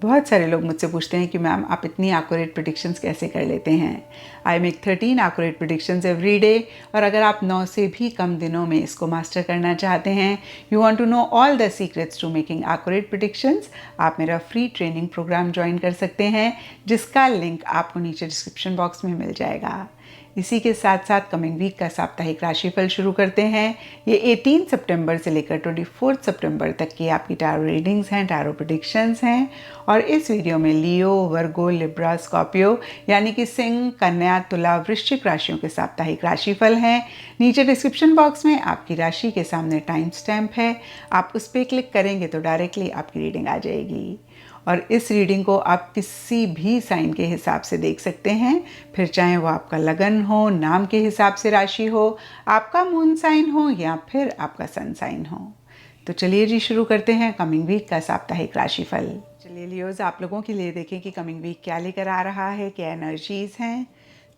बहुत सारे लोग मुझसे पूछते हैं कि मैम आप इतनी एक्यूरेट प्रेडिक्शंस कैसे कर लेते हैं। I make 13 accurate predictions every day, और अगर आप 9 से भी कम दिनों में इसको मास्टर करना चाहते हैं, you want to know all the secrets to making accurate predictions, आप मेरा फ्री ट्रेनिंग प्रोग्राम ज्वाइन कर सकते हैं, जिसका लिंक आपको नीचे डिस्क्रिप्शन बॉक्स में मिल जाएगा। इसी के साथ साथ कमिंग वीक का साप्ताहिक राशिफल शुरू करते हैं। ये 18 सितंबर से लेकर 24 सितंबर तक की आपकी टैरो रीडिंग्स हैं, टैरो प्रेडिक्शंस हैं। और इस वीडियो में लियो, वर्गो, लिब्रा, स्कॉर्पियो यानी कि सिंह, कन्या, तुला, वृश्चिक राशियों के साप्ताहिक राशिफल हैं। नीचे डिस्क्रिप्शन बॉक्स में आपकी राशि के सामने टाइम स्टैम्प है, आप उस पर क्लिक करेंगे तो डायरेक्टली आपकी रीडिंग आ जाएगी। और इस रीडिंग को आप किसी भी साइन के हिसाब से देख सकते हैं, फिर चाहे वो आपका लगन हो, नाम के हिसाब से राशि हो, आपका मून साइन हो या फिर आपका सन साइन हो। तो चलिए जी शुरू करते हैं कमिंग वीक का साप्ताहिक राशिफल। चलिए लियोज, आप लोगों के लिए देखें कि कमिंग वीक क्या लेकर आ रहा है, क्या एनर्जीज हैं।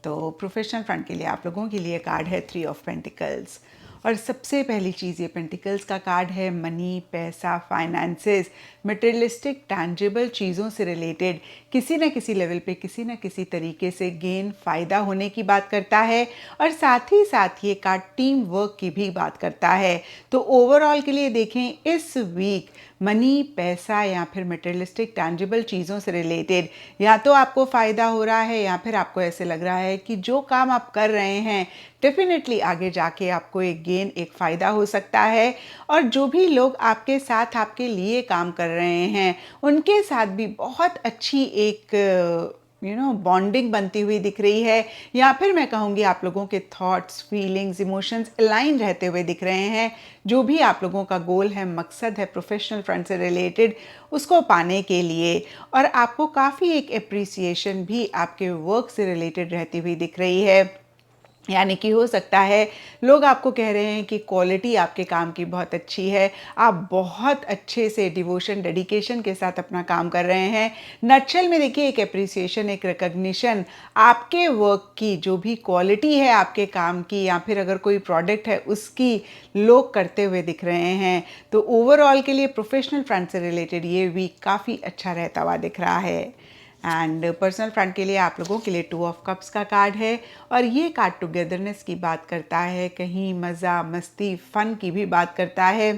तो प्रोफेशनल फ्रंट के लिए आप लोगों के लिए कार्ड है 3 ऑफ पेंटिकल्स। और सबसे पहली चीज़, ये पेंटिकल्स का कार्ड है मनी, पैसा, फाइनेंसेस, मटेरियलिस्टिक टैंजिबल चीज़ों से रिलेटेड किसी न किसी लेवल पे किसी न किसी तरीके से गेन, फ़ायदा होने की बात करता है। और साथ ही साथ ये कार्ड टीम वर्क की भी बात करता है। तो ओवरऑल के लिए देखें, इस वीक मनी, पैसा या फिर मटेरियलिस्टिक टैंजिबल चीज़ों से रिलेटेड या तो आपको फ़ायदा हो रहा है या फिर आपको ऐसे लग रहा है कि जो काम आप कर रहे हैं डेफिनेटली आगे जाके आपको एक गेन, एक फ़ायदा हो सकता है। और जो भी लोग आपके साथ आपके लिए काम कर रहे हैं उनके साथ भी बहुत अच्छी एक बॉन्डिंग बनती हुई दिख रही है, या फिर मैं कहूँगी आप लोगों के थॉट्स, फीलिंग्स, इमोशंस अलाइन रहते हुए दिख रहे हैं। जो भी आप लोगों का गोल है, मकसद है प्रोफेशनल फ्रंट से रिलेटेड, उसको पाने के लिए, और आपको काफ़ी एक एप्रिसिएशन भी आपके वर्क से रिलेटेड रहती हुई दिख रही है। यानी कि हो सकता है लोग आपको कह रहे हैं कि क्वालिटी आपके काम की बहुत अच्छी है, आप बहुत अच्छे से डिवोशन, डेडिकेशन के साथ अपना काम कर रहे हैं। नटशेल में देखिए, एक एप्रिसिएशन, एक रिकग्निशन आपके वर्क की, जो भी क्वालिटी है आपके काम की या फिर अगर कोई प्रोडक्ट है उसकी, लोग करते हुए दिख रहे हैं। तो ओवरऑल के लिए प्रोफेशनल फ्रंट से रिलेटेड ये वीक काफ़ी अच्छा रहता हुआ दिख रहा है। एंड पर्सनल फ्रंट के लिए आप लोगों के लिए 2 ऑफ कप्स का कार्ड है, और ये कार्ड टुगेदरनेस की बात करता है, कहीं मज़ा, मस्ती, फ़न की भी बात करता है।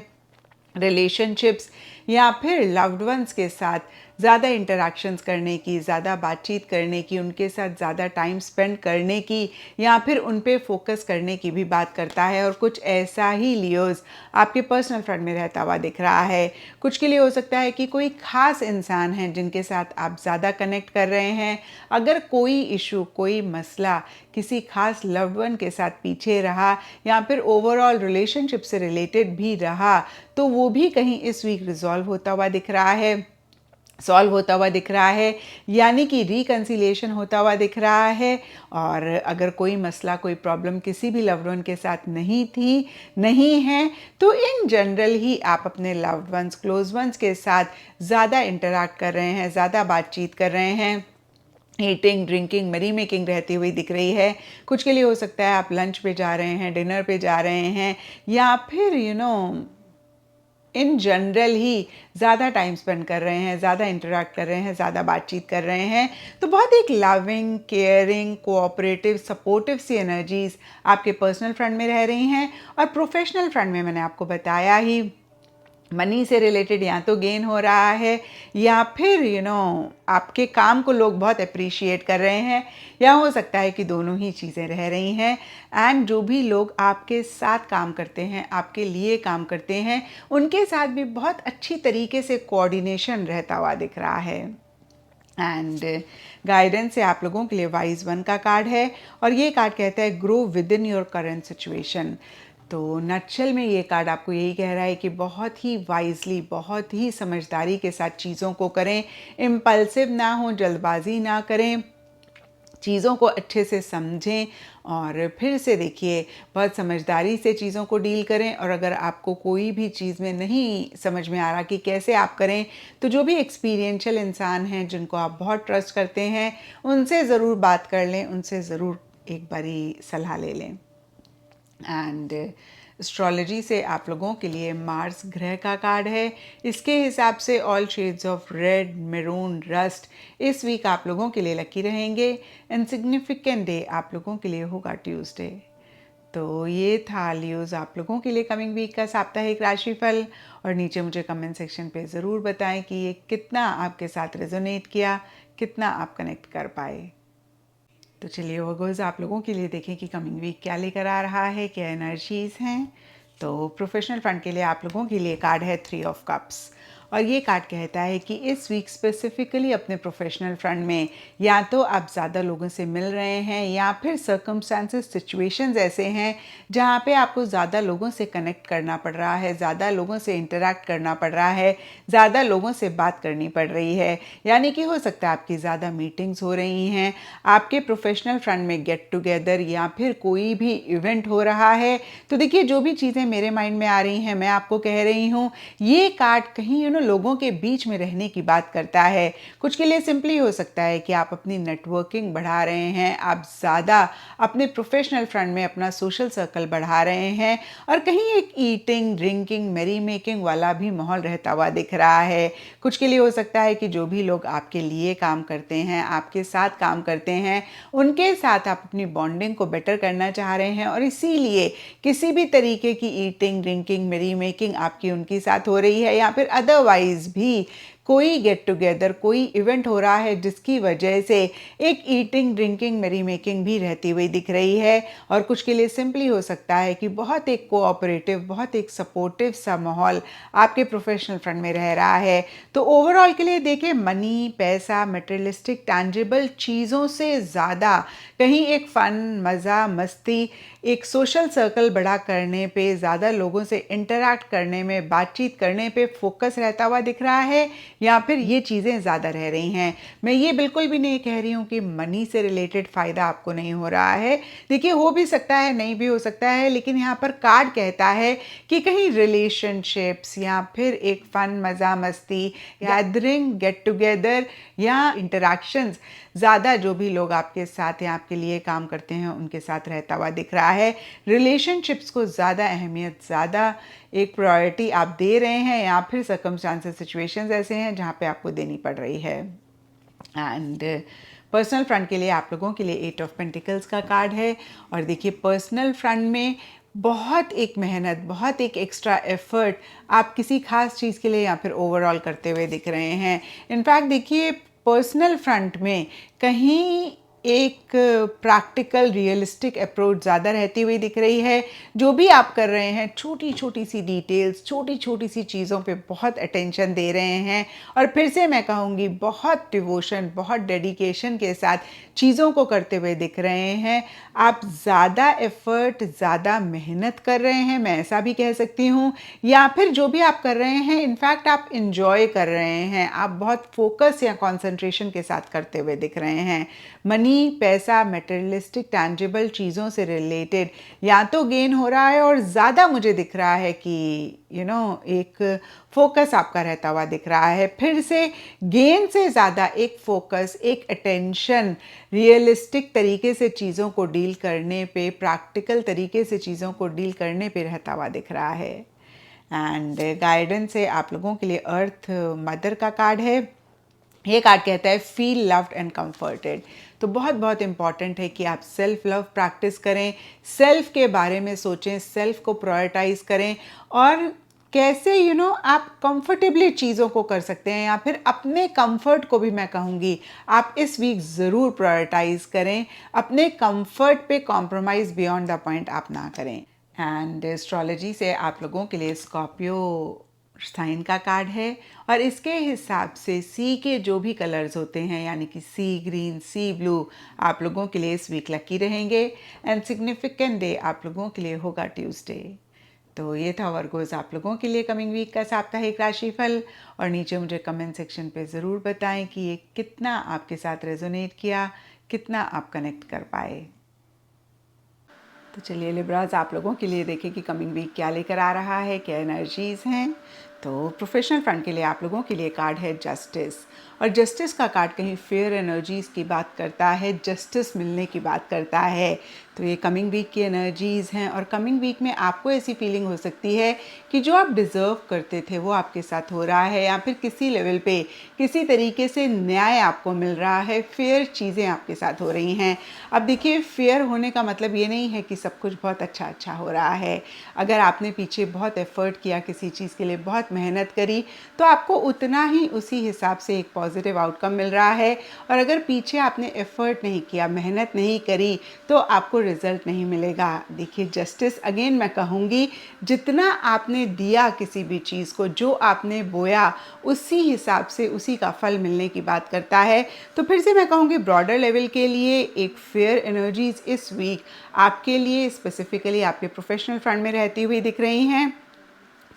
रिलेशनशिप्स या फिर लव्ड वंस के साथ ज़्यादा इंटरेक्शंस करने की, ज़्यादा बातचीत करने की, उनके साथ ज़्यादा टाइम स्पेंड करने की या फिर उन पे फोकस करने की भी बात करता है। और कुछ ऐसा ही लियोज आपके पर्सनल फ्रंट में रहता हुआ दिख रहा है। कुछ के लिए हो सकता है कि कोई ख़ास इंसान है जिनके साथ आप ज़्यादा कनेक्ट कर रहे हैं। अगर कोई इशू, कोई मसला किसी खास लव्ड वन के साथ पीछे रहा या फिर ओवरऑल रिलेशनशिप से रिलेटेड भी रहा, तो वो भी कहीं इस वीक रिजॉल्व होता हुआ दिख रहा है, सॉल्व होता हुआ दिख रहा है, यानी कि रिकन्सिलिएशन होता हुआ दिख रहा है। और अगर कोई मसला, कोई प्रॉब्लम किसी भी लव्ड वन के साथ नहीं है, तो इन जनरल ही आप अपने लव्ड वंस, क्लोज वंस के साथ ज़्यादा इंटरैक्ट कर रहे हैं, ज़्यादा बातचीत कर रहे हैं। ईटिंग, ड्रिंकिंग, मरी मेकिंग रहती हुई दिख रही है। कुछ के लिए हो सकता है आप लंच पे जा रहे हैं, डिनर पे जा रहे हैं, या फिर इन जनरल ही ज़्यादा टाइम स्पेंड कर रहे हैं, ज़्यादा इंटरेक्ट कर रहे हैं, ज़्यादा बातचीत कर रहे हैं। तो बहुत एक लविंग, केयरिंग, कोऑपरेटिव, सपोर्टिव सी एनर्जीज़ आपके पर्सनल फ्रंट में रह रही हैं। और प्रोफेशनल फ्रंट में मैंने आपको बताया ही, मनी से रिलेटेड या तो गेन हो रहा है या फिर आपके काम को लोग बहुत अप्रिशिएट कर रहे हैं, या हो सकता है कि दोनों ही चीज़ें रह रही हैं। एंड जो भी लोग आपके साथ काम करते हैं, आपके लिए काम करते हैं, उनके साथ भी बहुत अच्छी तरीके से कोऑर्डिनेशन रहता हुआ दिख रहा है। एंड गाइडेंस से आप लोगों के लिए वाइज 1 का कार्ड है, और ये कार्ड कहता है grow with in your current situation. तो नटशेल में ये कार्ड आपको यही कह रहा है कि बहुत ही वाइजली, बहुत ही समझदारी के साथ चीज़ों को करें, इम्पल्सिव ना हो, जल्दबाजी ना करें, चीज़ों को अच्छे से समझें और फिर से देखिए, बहुत समझदारी से चीज़ों को डील करें। और अगर आपको कोई भी चीज़ में नहीं समझ में आ रहा कि कैसे आप करें, तो जो भी एक्सपीरियंशियल इंसान हैं जिनको आप बहुत ट्रस्ट करते हैं, उनसे ज़रूर बात कर लें, उनसे ज़रूर एक बारी सलाह ले लें। एंड एस्ट्रोलॉजी से आप लोगों के लिए मार्स ग्रह का कार्ड है। इसके हिसाब से all shades of red, maroon, rust इस वीक आप लोगों के लिए लकी रहेंगे। एंड सिग्निफिकेंट डे आप लोगों के लिए होगा ट्यूसडे। तो ये था लियोज आप लोगों के लिए कमिंग वीक का साप्ताहिक राशिफल। और नीचे मुझे कमेंट सेक्शन पे ज़रूर बताएं कि ये कितना आपके साथ रेजोनेट किया, कितना आप कनेक्ट कर पाए। तो चलिए वर्गोज़ आप लोगों के लिए देखें कि कमिंग वीक क्या लेकर आ रहा है, क्या एनर्जीज़ हैं। तो प्रोफेशनल फ्रंट के लिए आप लोगों के लिए कार्ड है 3 ऑफ कप्स। और ये कार्ड कहता है कि इस वीक स्पेसिफिकली अपने प्रोफेशनल फ्रंट में या तो आप ज़्यादा लोगों से मिल रहे हैं या फिर सर्कमस्टांसेस, सिचुएशंस ऐसे हैं जहाँ पे आपको ज़्यादा लोगों से कनेक्ट करना पड़ रहा है, ज़्यादा लोगों से इंटरेक्ट करना पड़ रहा है, ज़्यादा लोगों से बात करनी पड़ रही है। यानी कि हो सकता है आपकी ज़्यादा मीटिंग्स हो रही हैं, आपके प्रोफेशनल फ्रंट में गेट टुगेदर या फिर कोई भी इवेंट हो रहा है। तो देखिए जो भी चीज़ें मेरे माइंड में आ रही हैं मैं आपको कह रही हूँ। ये कार्ड कहीं लोगों के बीच में रहने की बात करता है। कुछ के लिए सिंपली हो सकता है कि आप अपनी नेटवर्किंग बढ़ा रहे हैं, आप ज़्यादा अपने प्रोफेशनल फ्रंट में अपना सोशल सर्कल बढ़ा रहे हैं और कहीं एक ईटिंग, ड्रिंकिंग, मैरी मेकिंग वाला भी माहौल रहता हुआ दिख रहा है। कुछ के लिए हो सकता है कि जो भी लोग आपके लिए काम करते हैं, आपके साथ काम करते हैं, उनके साथ आप अपनी बॉन्डिंग को बेटर करना चाह रहे हैं और इसीलिए किसी भी तरीके की ईटिंग, ड्रिंकिंग, मैरी मेकिंग आपकी उनके साथ हो रही है या फिर अदरवाइज भी कोई गेट टुगेदर, कोई इवेंट हो रहा है जिसकी वजह से एक ईटिंग, ड्रिंकिंग, मैरी मेकिंग भी रहती हुई दिख रही है। और कुछ के लिए सिंपली हो सकता है कि बहुत एक कोऑपरेटिव, बहुत एक सपोर्टिव सा माहौल आपके प्रोफेशनल फ्रंट में रह रहा है। तो ओवरऑल के लिए देखिए मनी, पैसा, मटेरियलिस्टिक, टैंजिबल चीज़ों से ज़्यादा कहीं एक फ़न, मज़ा, मस्ती, एक सोशल सर्कल बड़ा करने पे, ज़्यादा लोगों से इंटरैक्ट करने में, बातचीत करने पे फोकस रहता हुआ दिख रहा है या फिर ये चीज़ें ज़्यादा रह रही हैं। मैं ये बिल्कुल भी नहीं कह रही हूँ कि मनी से रिलेटेड फ़ायदा आपको नहीं हो रहा है। देखिए हो भी सकता है, नहीं भी हो सकता है, लेकिन यहाँ पर कार्ड कहता है कि कहीं रिलेशनशिप्स या फिर एक फ़न, मज़ा, मस्ती, गैदरिंग, गेट टुगेदर या इंटरैक्शंस ज़्यादा जो भी लोग आपके साथ या आपके लिए काम करते हैं उनके साथ रहता हुआ दिख रहा है। रिलेशनशिप्स को ज़्यादा अहमियत, ज़्यादा एक प्रायोरिटी आप दे रहे हैं या फिर सर्कमस्टांसेस, सिचुएशंस ऐसे हैं जहाँ पे आपको देनी पड़ रही है। एंड पर्सनल फ्रंट के लिए आप लोगों के लिए 8 ऑफ पेंटिकल्स का कार्ड है। और देखिए पर्सनल फ्रंट में बहुत एक मेहनत, बहुत एक एक्स्ट्रा एफर्ट आप किसी खास चीज़ के लिए या फिर ओवरऑल करते हुए दिख रहे हैं। इनफैक्ट देखिए पर्सनल फ्रंट में कहीं एक प्रैक्टिकल, रियलिस्टिक अप्रोच ज़्यादा रहती हुई दिख रही है। जो भी आप कर रहे हैं, छोटी छोटी सी डिटेल्स, छोटी छोटी सी चीज़ों पे बहुत अटेंशन दे रहे हैं और फिर से मैं कहूँगी बहुत डिवोशन, बहुत डेडिकेशन के साथ चीज़ों को करते हुए दिख रहे हैं। आप ज़्यादा एफर्ट, ज़्यादा मेहनत कर रहे हैं, मैं ऐसा भी कह सकती हूँ। या फिर जो भी आप कर रहे हैं इनफैक्ट आप इंजॉय कर रहे हैं, आप बहुत फोकस या कॉन्सेंट्रेशन के साथ करते हुए दिख रहे हैं। मनी, पैसा, मटेरियलिस्टिक, टैंजिबल चीज़ों से रिलेटेड या तो गेन हो रहा है और ज़्यादा मुझे दिख रहा है कि एक फोकस आपका रहता हुआ दिख रहा है। फिर से गेन से ज़्यादा एक फोकस, एक अटेंशन रियलिस्टिक तरीके से चीज़ों को डील करने पे, प्रैक्टिकल तरीके से चीज़ों को डील करने पे रहता हुआ दिख रहा है। एंड गाइडेंस है आप लोगों के लिए अर्थ मदर का कार्ड है। ये कार्ड कहता है फील लव्ड एंड कंफर्टेड। तो बहुत बहुत इंपॉर्टेंट है कि आप सेल्फ लव प्रैक्टिस करें, सेल्फ के बारे में सोचें, सेल्फ को प्रायोरिटाइज करें और कैसे आप कंफर्टेबली चीज़ों को कर सकते हैं या फिर अपने कंफर्ट को भी मैं कहूँगी आप इस वीक ज़रूर प्रायोरिटाइज करें। अपने कंफर्ट पे कॉम्प्रोमाइज़ बियॉन्ड द पॉइंट आप ना करें। एंड एस्ट्रोलॉजी से आप लोगों के लिए स्कॉर्पियो साइन का कार्ड है और इसके हिसाब से सी के जो भी कलर्स होते हैं यानी कि सी ग्रीन, सी ब्लू आप लोगों के लिए इस वीक लकी रहेंगे। एंड सिग्निफिकेंट डे आप लोगों के लिए होगा ट्यूसडे। तो ये था वर्गोज़ आप लोगों के लिए कमिंग वीक का साप्ताहिक राशिफल। और नीचे मुझे कमेंट सेक्शन पे ज़रूर बताएं कि ये कितना आपके साथ रेजोनेट किया, कितना आप कनेक्ट कर पाए। तो चलिए लिब्राज आप लोगों के लिए देखें कि कमिंग वीक क्या लेकर आ रहा है, क्या एनर्जीज़ हैं। तो प्रोफेशनल फ्रंट के लिए आप लोगों के लिए कार्ड है जस्टिस और जस्टिस का कार्ड कहीं फेयर एनर्जीज़ की बात करता है, जस्टिस मिलने की बात करता है। तो ये कमिंग वीक की एनर्जीज़ हैं और कमिंग वीक में आपको ऐसी फीलिंग हो सकती है कि जो आप डिज़र्व करते थे वो आपके साथ हो रहा है, या फिर किसी लेवल पे किसी तरीके से न्याय आपको मिल रहा है, फेयर चीज़ें आपके साथ हो रही हैं। अब देखिए, फेयर होने का मतलब ये नहीं है कि सब कुछ बहुत अच्छा हो रहा है। अगर आपने पीछे बहुत एफ़र्ट किया, किसी चीज़ के लिए बहुत मेहनत करी, तो आपको उतना ही उसी हिसाब से एक पॉजिटिव आउटकम मिल रहा है। और अगर पीछे आपने एफ़र्ट नहीं किया, मेहनत नहीं करी, तो आपको रिज़ल्ट नहीं मिलेगा। देखिए, जस्टिस अगेन मैं कहूँगी, जितना आपने दिया किसी भी चीज़ को, जो आपने बोया, उसी हिसाब से उसी का फल मिलने की बात करता है। तो फिर से मैं कहूँगी, ब्रॉडर लेवल के लिए एक फेयर एनर्जीज़ इस वीक आपके लिए स्पेसिफिकली आपके प्रोफेशनल फ्रंट में रहती हुई दिख रही हैं।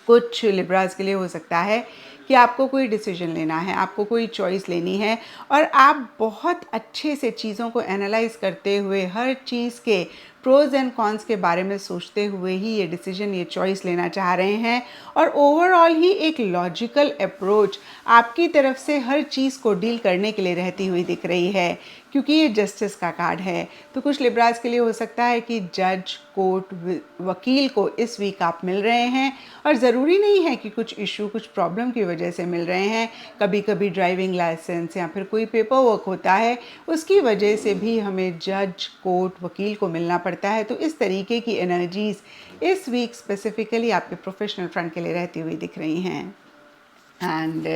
कुछ लिब्रास के लिए हो सकता है कि आपको कोई डिसीजन लेना है, आपको कोई चॉइस लेनी है, और आप बहुत अच्छे से चीज़ों को एनालाइज करते हुए, हर चीज़ के प्रोज एंड कॉन्स के बारे में सोचते हुए ही ये डिसीजन, ये चॉइस लेना चाह रहे हैं। और ओवरऑल ही एक लॉजिकल अप्रोच आपकी तरफ से हर चीज़ को डील करने के लिए रहती हुई दिख रही है, क्योंकि ये जस्टिस का कार्ड है। तो कुछ लिब्रास के लिए हो सकता है कि जज, कोर्ट, वकील को इस वीक आप मिल रहे हैं, और ज़रूरी नहीं है कि कुछ इशू, कुछ प्रॉब्लम की वजह से मिल रहे हैं। कभी कभी ड्राइविंग लाइसेंस या फिर कोई पेपर वर्क होता है, उसकी वजह से भी हमें जज, कोर्ट, वकील को मिलना पड़ता है। तो इस तरीके की एनर्जीज़ इस वीक स्पेसिफिकली आपके प्रोफेशनल फ्रंट के लिए रहती हुई दिख रही हैं। एंड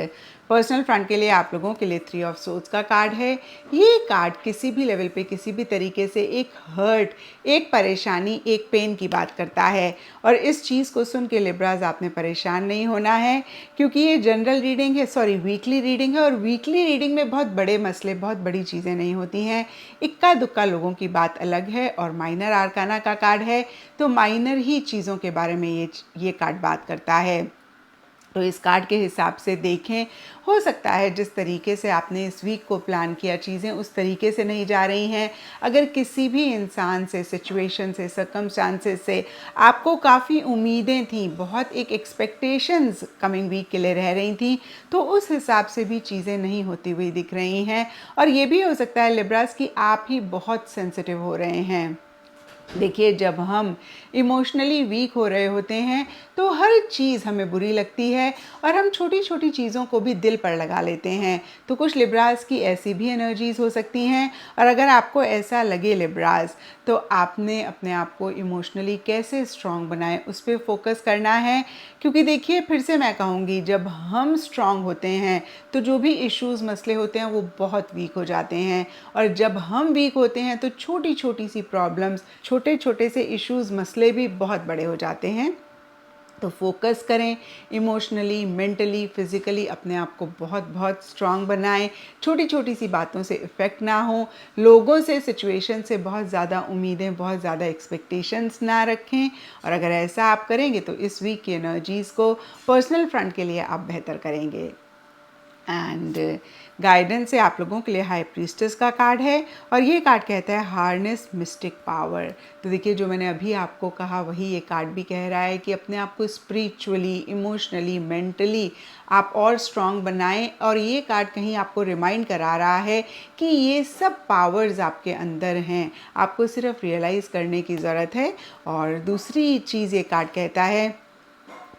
पर्सनल फ्रंट के लिए आप लोगों के लिए 3 ऑफ सोर्ड्स का कार्ड है। ये कार्ड किसी भी लेवल पे, किसी भी तरीके से एक हर्ट, एक परेशानी, एक पेन की बात करता है। और इस चीज़ को सुन के लिब्राज आपने परेशान नहीं होना है, क्योंकि ये जनरल रीडिंग है, सॉरी वीकली रीडिंग है, और वीकली रीडिंग में बहुत बड़े मसले, बहुत बड़ी चीज़ें नहीं होती हैं। इक्का दुक्का लोगों की बात अलग है, और माइनर आर्काना का कार्ड है, तो माइनर ही चीज़ों के बारे में ये कार्ड बात करता है। तो इस कार्ड के हिसाब से देखें, हो सकता है जिस तरीके से आपने इस वीक को प्लान किया, चीज़ें उस तरीके से नहीं जा रही हैं। अगर किसी भी इंसान से, सिचुएशन से, सर्कमस्टांसेस से आपको काफ़ी उम्मीदें थी, बहुत एक एक्सपेक्टेशंस कमिंग वीक के लिए रह रही थी, तो उस हिसाब से भी चीज़ें नहीं होती हुई दिख रही हैं। और ये भी हो सकता है लिब्रास कि आप ही बहुत सेंसिटिव हो रहे हैं। देखिए, जब हम इमोशनली वीक हो रहे होते हैं तो हर चीज़ हमें बुरी लगती है, और हम छोटी छोटी चीज़ों को भी दिल पर लगा लेते हैं। तो कुछ लिब्रास की ऐसी भी एनर्जीज़ हो सकती हैं, और अगर आपको ऐसा लगे लिब्रास, तो आपने अपने आप को इमोशनली कैसे स्ट्रॉन्ग बनाए, उस पर फोकस करना है। क्योंकि देखिए, फिर से मैं कहूँगी, जब हम स्ट्रॉन्ग होते हैं तो जो भी इश्यूज़, मसले होते हैं, वो बहुत वीक हो जाते हैं। और जब हम वीक होते हैं तो छोटी छोटी सी प्रॉब्लम्स, छोटे छोटे से इश्यूज़, मसले भी बहुत बड़े हो जाते हैं। तो फोकस करें, इमोशनली, मेंटली, फिज़िकली अपने आप को बहुत बहुत स्ट्रॉन्ग बनाएं। छोटी छोटी सी बातों से इफ़ेक्ट ना हो, लोगों से, सिचुएशन से बहुत ज़्यादा उम्मीदें, बहुत ज़्यादा एक्सपेक्टेशंस ना रखें। और अगर ऐसा आप करेंगे तो इस वीक की एनर्जीज़ को पर्सनल फ्रंट के लिए आप बेहतर करेंगे। एंड गाइडेंस से आप लोगों के लिए हाई प्रीस्टेस का कार्ड है, और ये कार्ड कहता है हार्नेस मिस्टिक पावर। तो देखिए, जो मैंने अभी आपको कहा वही ये कार्ड भी कह रहा है कि अपने आप को स्पिरिचुअली, इमोशनली, मेंटली आप और स्ट्रॉन्ग बनाएं। और ये कार्ड कहीं आपको रिमाइंड करा रहा है कि ये सब पावर्स आपके अंदर हैं, आपको सिर्फ रियलाइज़ करने की ज़रूरत है। और दूसरी चीज़ ये कार्ड कहता है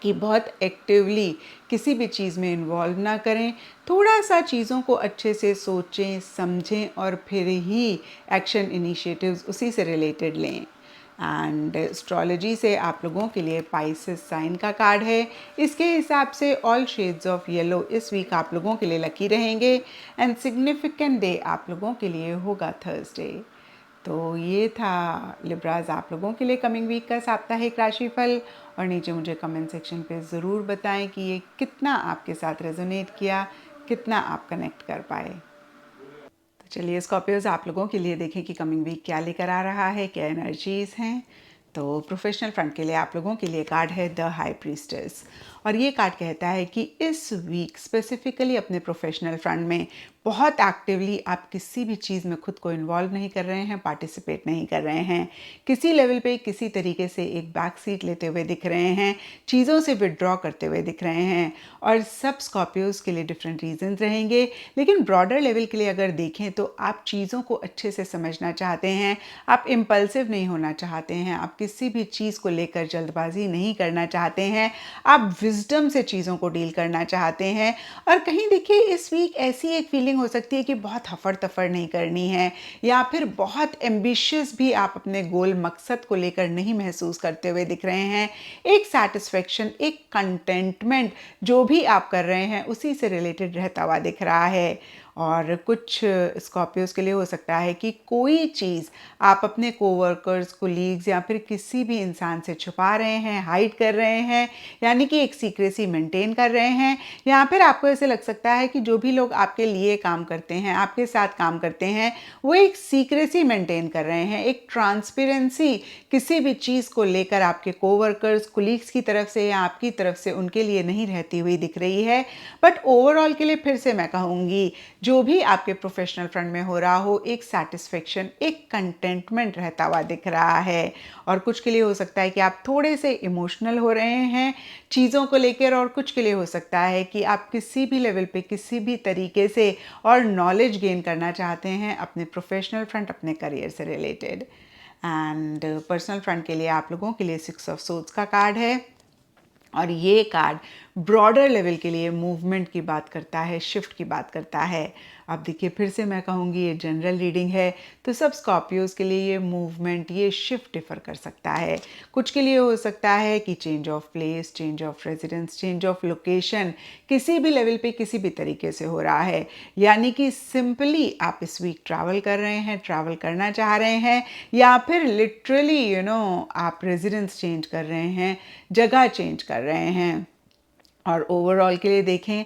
कि बहुत एक्टिवली किसी भी चीज़ में इन्वॉल्व ना करें, थोड़ा सा चीज़ों को अच्छे से सोचें, समझें, और फिर ही एक्शन इनिशिएटिव्स उसी से रिलेटेड लें। एंड एस्ट्रोलॉजी से आप लोगों के लिए पाइसेस साइन का कार्ड है। इसके हिसाब से ऑल शेड्स ऑफ येलो इस वीक आप लोगों के लिए लकी रहेंगे, एंड सिग्निफिकेंट डे आप लोगों के लिए होगा थर्सडे। तो ये था लिब्राज आप लोगों के लिए कमिंग वीक का साप्ताहिक राशिफल। और नीचे मुझे कमेंट सेक्शन पे ज़रूर बताएं कि ये कितना आपके साथ रेजोनेट किया, कितना आप कनेक्ट कर पाए। तो चलिए स्कॉर्पियोज, आप लोगों के लिए देखें कि कमिंग वीक क्या लेकर आ रहा है, क्या एनर्जीज़ हैं। तो प्रोफेशनल फ्रंट के लिए आप लोगों के लिए कार्ड है द हाई प्रीस्टेस, और ये कार्ड कहता है कि इस वीक स्पेसिफिकली अपने प्रोफेशनल फ्रंट में बहुत एक्टिवली आप किसी भी चीज़ में खुद को इन्वॉल्व नहीं कर रहे हैं, पार्टिसिपेट नहीं कर रहे हैं, किसी लेवल पे किसी तरीके से एक बैक सीट लेते हुए दिख रहे हैं, चीज़ों से विड्रॉ करते हुए दिख रहे हैं। और सब स्कॉर्पियोज के लिए डिफरेंट रीजंस रहेंगे, लेकिन ब्रॉडर लेवल के लिए अगर देखें तो आप चीज़ों को अच्छे से समझना चाहते हैं, आप इम्पल्सिव नहीं होना चाहते हैं, आप किसी भी चीज़ को लेकर जल्दबाजी नहीं करना चाहते हैं, आप विजडम से चीज़ों को डील करना चाहते हैं। और कहीं देखिए इस वीक ऐसी एक फीलिंग हो सकती है कि बहुत हफड़ तफड़ नहीं करनी है, या फिर बहुत एम्बिशियस भी आप अपने गोल मकसद को लेकर नहीं महसूस करते हुए दिख रहे हैं। एक सेटिस्फेक्शन, एक कंटेंटमेंट जो भी आप कर रहे हैं उसी से रिलेटेड रहता हुआ दिख रहा है। और कुछ स्कॉर्पियोज के लिए हो सकता है कि कोई चीज़ आप अपने कोवर्कर्स, कोलीग्स या फिर किसी भी इंसान से छुपा रहे हैं, हाइड कर रहे हैं, यानी कि एक सीक्रेसी मेंटेन कर रहे हैं। या फिर आपको ऐसे लग सकता है कि जो भी लोग आपके लिए काम करते हैं, आपके साथ काम करते हैं, वो एक सीक्रेसी मेंटेन कर रहे हैं, एक ट्रांसपेरेंसी किसी भी चीज़ को लेकर आपके कोवर्कर्स, कोलीग्स की तरफ से या आपकी तरफ से उनके लिए नहीं रहती हुई दिख रही है। बट ओवरऑल के लिए फिर से मैं कहूँगी, जो भी आपके प्रोफेशनल फ्रंट में हो रहा हो, एक सेटिस्फेक्शन, एक कंटेंटमेंट रहता हुआ दिख रहा है। और कुछ के लिए हो सकता है कि आप थोड़े से इमोशनल हो रहे हैं चीज़ों को लेकर, और कुछ के लिए हो सकता है कि आप किसी भी लेवल पे किसी भी तरीके से और नॉलेज गेन करना चाहते हैं अपने प्रोफेशनल फ्रंट, अपने करियर से रिलेटेड। एंड पर्सनल फ्रंट के लिए आप लोगों के लिए 6 ऑफ सोर्ड्स का कार्ड है, और ये कार्ड ब्रॉडर लेवल के लिए मूवमेंट की बात करता है, शिफ्ट की बात करता है। अब देखिए फिर से मैं कहूँगी ये जनरल रीडिंग है, तो सब स्कॉर्पियोज के लिए ये मूवमेंट, ये शिफ्ट डिफर कर सकता है। कुछ के लिए हो सकता है कि change of place, change of residence, change of location किसी भी लेवल पे किसी भी तरीके से हो रहा है, यानी कि सिंपली आप इस वीक ट्रैवल कर रहे हैं, ट्रैवल करना चाह रहे हैं, या फिर लिटरली आप रेजिडेंस चेंज कर रहे हैं, जगह चेंज कर रहे हैं। और ओवरऑल के लिए देखें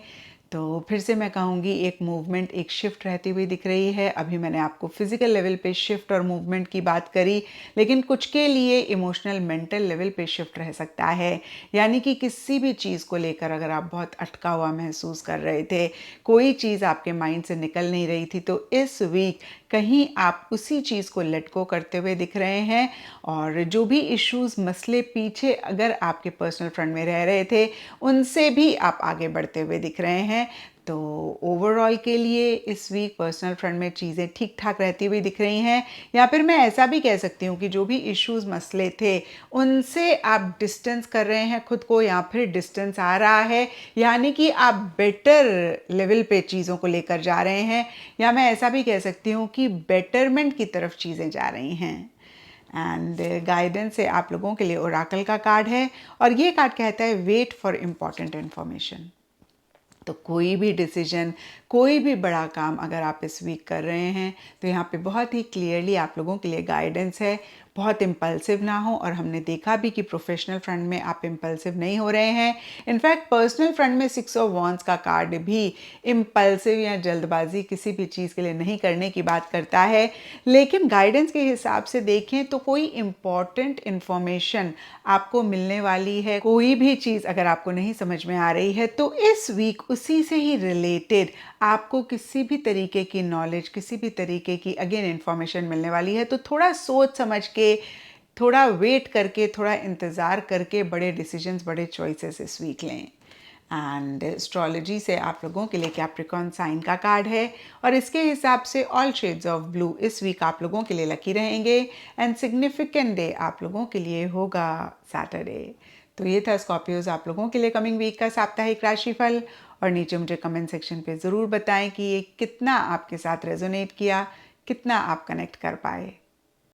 तो फिर से मैं कहूँगी एक मूवमेंट, एक शिफ्ट रहती हुई दिख रही है। अभी मैंने आपको फिजिकल लेवल पे शिफ्ट और मूवमेंट की बात करी, लेकिन कुछ के लिए इमोशनल, मेंटल लेवल पे शिफ्ट रह सकता है, यानी कि किसी भी चीज़ को लेकर अगर आप बहुत अटका हुआ महसूस कर रहे थे, कोई चीज़ आपके माइंड से निकल नहीं रही थी, तो इस वीक कहीं आप उसी चीज़ को लेट गो करते हुए दिख रहे हैं। और जो भी इश्यूज, मसले पीछे अगर आपके पर्सनल फ्रंट में रह रहे थे, उनसे भी आप आगे बढ़ते हुए दिख रहे हैं। तो ओवरऑल के लिए इस वीक पर्सनल फ्रंट में चीज़ें ठीक ठाक रहती हुई दिख रही हैं, या फिर मैं ऐसा भी कह सकती हूँ कि जो भी इश्यूज, मसले थे, उनसे आप डिस्टेंस कर रहे हैं खुद को, या फिर डिस्टेंस आ रहा है, यानी कि आप बेटर लेवल पे चीज़ों को लेकर जा रहे हैं, या मैं ऐसा भी कह सकती हूँ कि बेटरमेंट की तरफ चीज़ें जा रही हैं। एंड गाइडेंस से आप लोगों के लिए ओराकल का कार्ड है, और ये कार्ड कहता है वेट फॉर इम्पॉर्टेंट इन्फॉर्मेशन। तो कोई भी डिसीजन, कोई भी बड़ा काम अगर आप इस वीक कर रहे हैं, तो यहाँ पे बहुत ही क्लियरली आप लोगों के लिए गाइडेंस है, बहुत इम्पल्सिव ना हो। और हमने देखा भी कि प्रोफेशनल फ्रंट में आप इम्पल्सिव नहीं हो रहे हैं। इनफैक्ट पर्सनल फ्रंट में 6 ऑफ वॉन्ड्स का कार्ड भी इम्पल्सिव या जल्दबाजी किसी भी चीज़ के लिए नहीं करने की बात करता है। लेकिन गाइडेंस के हिसाब से देखें तो कोई इम्पॉर्टेंट इन्फॉर्मेशन आपको मिलने वाली है। कोई भी चीज़ अगर आपको नहीं समझ में आ रही है, तो इस वीक उसी से ही रिलेटेड आपको किसी भी तरीके की नॉलेज, किसी भी तरीके की अगेन इन्फॉर्मेशन मिलने वाली है। तो थोड़ा सोच समझ के, थोड़ा वेट करके, थोड़ा इंतज़ार करके बड़े डिसीजंस, बड़े चॉइसेस इस वीक लें। एंड एस्ट्रोलॉजी से आप लोगों के लिए कैप्रिकॉर्न साइन का कार्ड है, और इसके हिसाब से ऑल शेड्स ऑफ ब्लू इस वीक आप लोगों के लिए लकी रहेंगे। एंड सिग्निफिकेंट डे आप लोगों के लिए होगा सैटरडे। तो ये था स्कॉर्पियोज आप लोगों के लिए कमिंग वीक का साप्ताहिक राशिफल। और नीचे मुझे कमेंट सेक्शन पे ज़रूर बताएं कि ये कितना आपके साथ रेजोनेट किया, कितना आप कनेक्ट कर पाए।